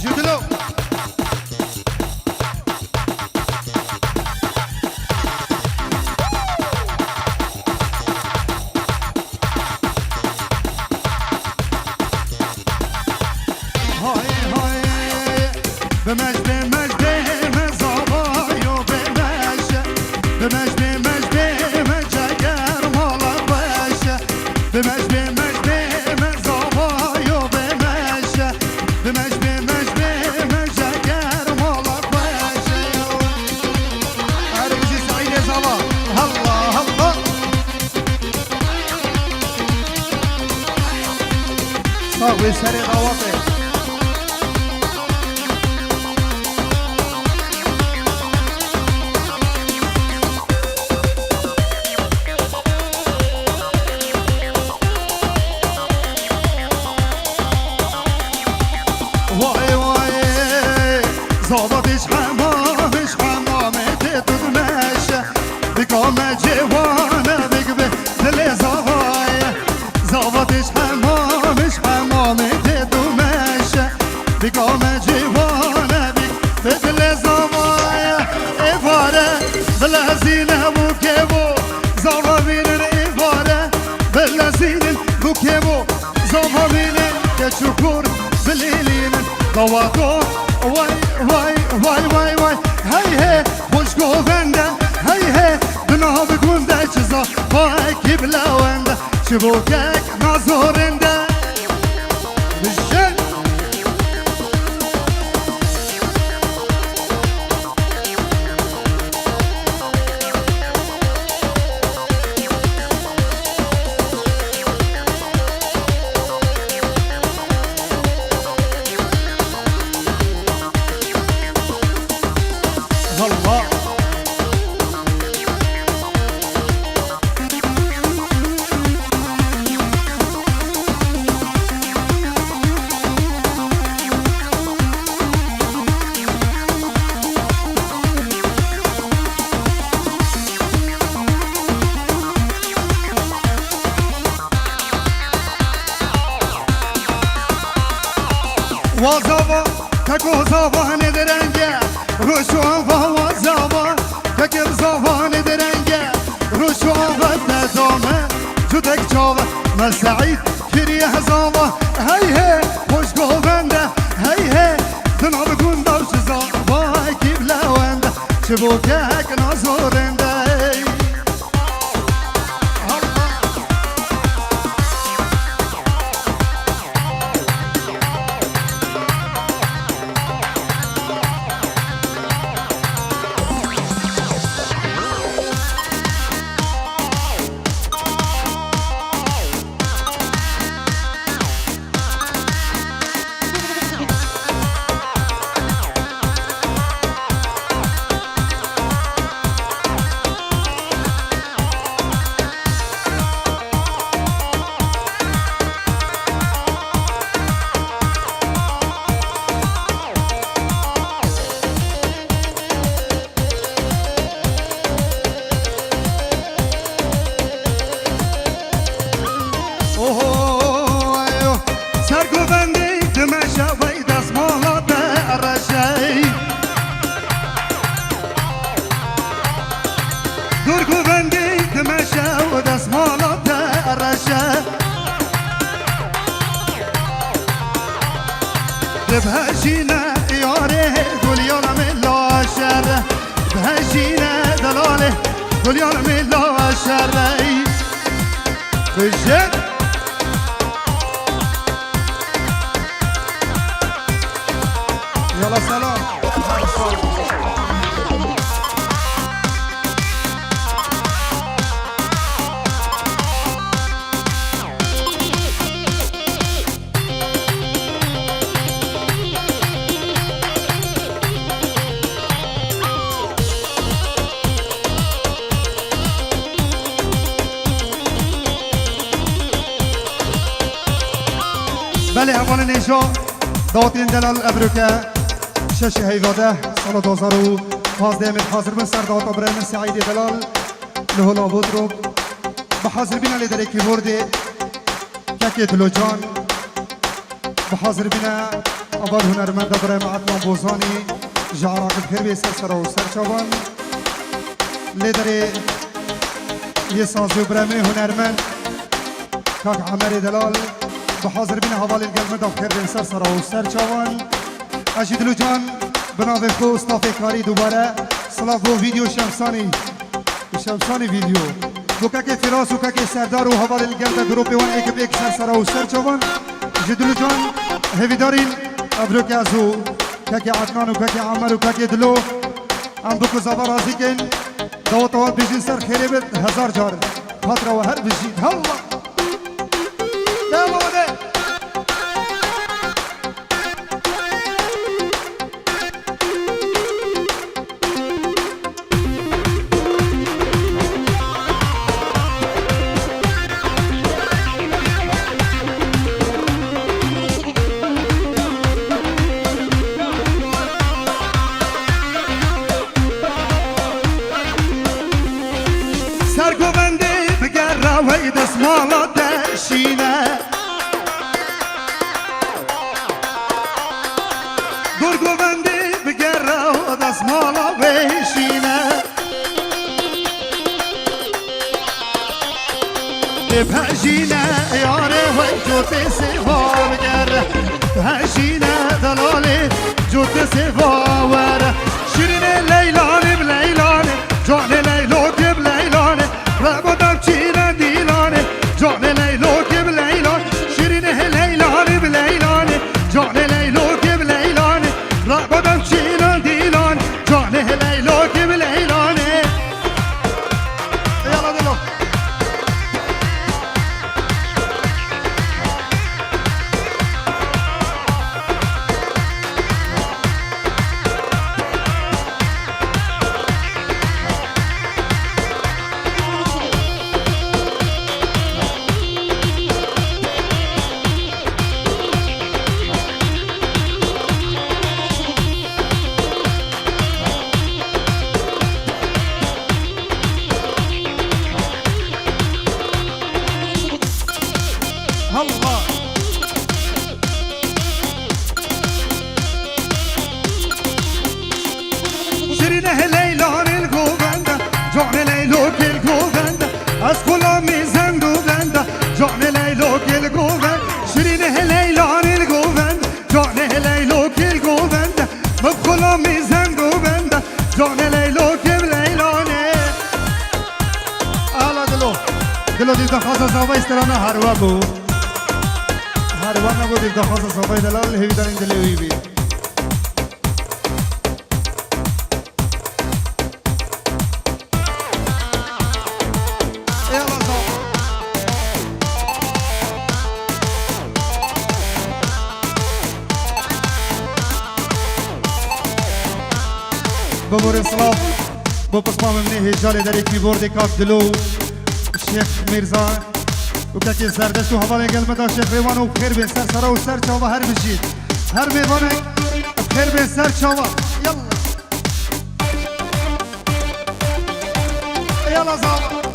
جدلو هاي هاي بمجد مجد مزابايو بمجد بمجد مجد مجاگر مالا بشه بمجد مجد مزابايو بمجد بمجد مجد مجاگر مالا بشه عربي سعيد يا زبا الله الله صاغي سري غواطي واي واي ظابطش حمامش حمامتي تتمشى بقامة جوانة بقبل دلي زوايا ظابطش حمامش حمامتي تتمشى بقامة جوانة بقبل دلي زوايا إفارة بلا زينة بوكيبو زوابين الإفارة بلا زينة بوكيبو زوابين كشكور بالليلين ضواتو واي واي واي واي واي هاي هاي خوشگو بنده هاي هاي بناب گنده چیزا باکی بلونده چبوکک نازورنده بشن الله وزابا تكو زابا ندرنجه روشو فهو زابا تكر زابا ندرنجه روشو فتدامه جدك جابه ما سعيد كريه زابا هاي هاي خوشگو بنده هاي هاي دناب گنده وش زابا كيف لونده شبوكك نازورنده بهجينا ياري قول يلا من لا شر بهجينا دلاله قول يلا من لا شر بجد يلا سلام بله اول نیشا داتین دلال ابروکه شش هیواده سال 2015 من حاضر من سردات ابراهیم سعید دلال لهلا بود رو به حاضر بین علی در کیبورد ککی دلوجان بحاضر بنا أول هنرمند برای معتنا بوزانی جعراق بخير بيسر سرا و سر چوان لیدر یه سازی برای من هنرمند کاک عمر دلال بحاضر بنا حوالی القلب بخير بيسر سرا و سر چوان اجیدلو جان بناوه خو استافه کاری دوباره صلاح بو ویدیو شمسانی ویدیو بو که فراس و که سردار و حوال الگلد گروپ وان ایک بیک سر و سر چوان جدلو جان هویدارین ابرو که ازو که عدنان و که عمر و که دلو ام بکو زبا رازی کن دوات واد بجین سر خیره بید 1000 جار پاترا و هر بجید الله دلوانه دسمالا دشینه گرگوبندی بگره و دسمالا بشینه بپجینه یاره و جوت سوا بگره بپجینه دلاله جوت سوا وره شیرین لیلانه بلیلانه جان لیلو که بلیلانه ربودم چیره دیلانه جان لیلو که بلیلان شیرین لیلانه بلیلانه جان لیلو که بلیلانه ربودم چیره دیلان جان لیلو که بلیلانه یالا دلو الله شیرینه لیلان الگوبنده جان لیلو که الگوبنده از غلامی زندوبنده جان لیلو که الگوبنده شیرینه لیلان الگوبنده جان لیلو که الگوبنده از غلامی زندوبنده جان لیلو که لیلانه آلا دلو دیدن خواست زاوه استرانه هروا بود هروا نبود دیدن خواست زاوه دلال هیوی دارین دلوی بید ببور اسلام با پسپام منی هجال در کیبورد کاف دلو شیخ میرزا و که زردشت و حوالی قلمتا شیخ ریوان و بخیر بین سر سرا و سر چاوا هر بشید هر میوانه بخیر بین سر چاوا یلا یلا زاوا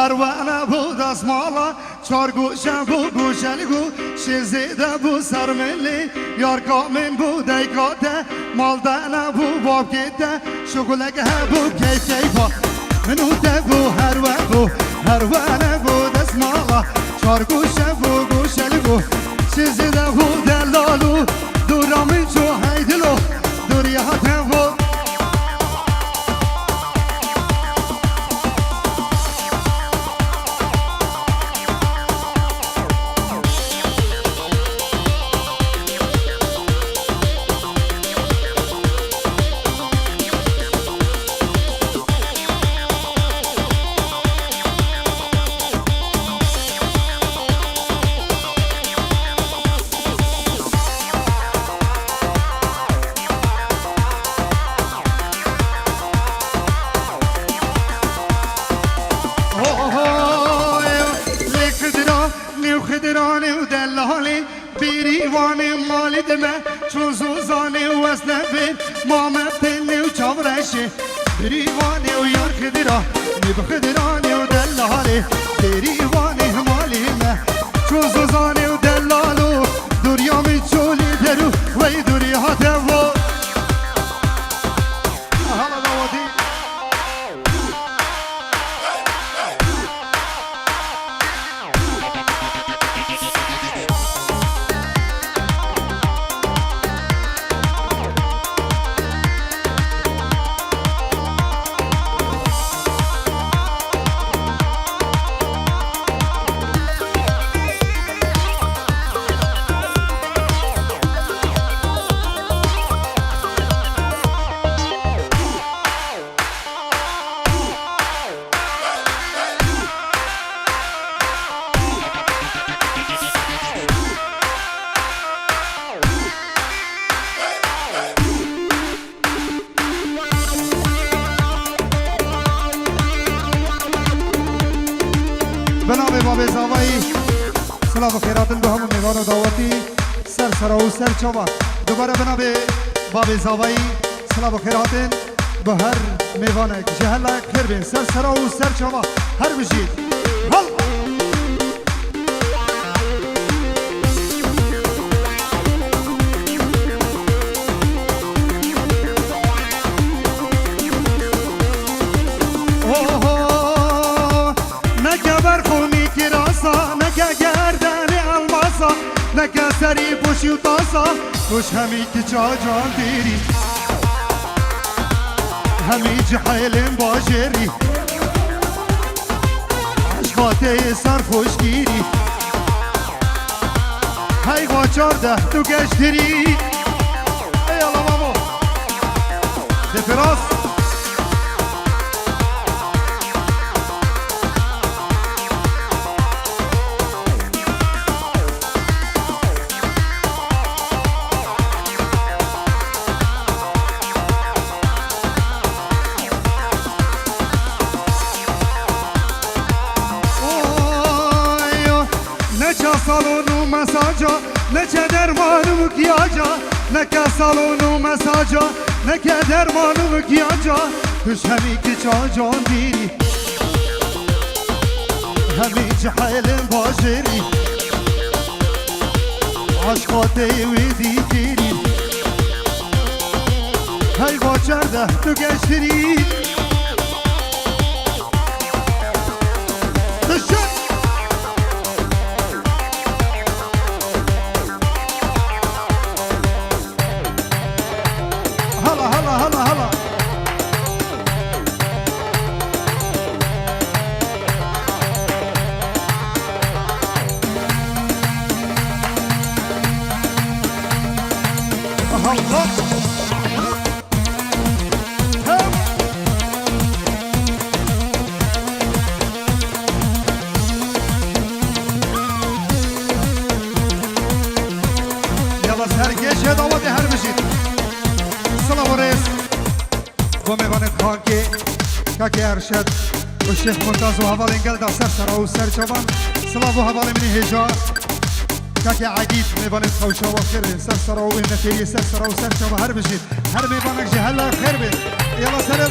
هروانه بود از مالا چار گوشه بود گوشلگو شزیده بود سرملی یار کامین بود ایکاته مالدانه بود باب کیته شکلگه بود کیفا منوته بود هروانه بود از مالا چار گوشه بود گوشلگو شزیده بود دلالو دورامین چو هیدلو دوریاته بود بریوانی مالی دمه چون زوزانی و اسنفیر مامه تلی و چاورشه بریوانی و یار خدرا نب خدرانی و دلالی بریوانی مالی مه چون زوزانی و دلالو دوریامی چولی درو وی دوری هاته و حالا داودی بنام باب زاوایی سلام و خیراتن به همون میوان و دعوتی سر سرا و سر چوبا دوباره بنام باب زاوایی سلام و خیراتن به هر میوان جهل خیر بین سر سرا و سر چوبا هر بشید هل نکه سری پوشی و تاسا خوش همی که چا جان دیری همی جحیلم باجری عشقاته سر خوشگیری های با 14 تو گشتری ای الله مامو دفراس salonu masaja ne ke dermanım kiyaca ne ke salonu masaja ne ke dermanım kiyaca kuş hemi ki çacan diri hemi cehalim bajeri aşka tevi dikiri hey baçerde tu geçtiri که ارشد و شیخ ممتاز و حوال انگل دا سر سرا و سر چوبان سلام و حوال منی هجا که عدید میبانید خوشا و خیر سر سرا و نتیری سر سرا و سر چوبان هر بشید هر میبانک جهلا خیر بید یلا سر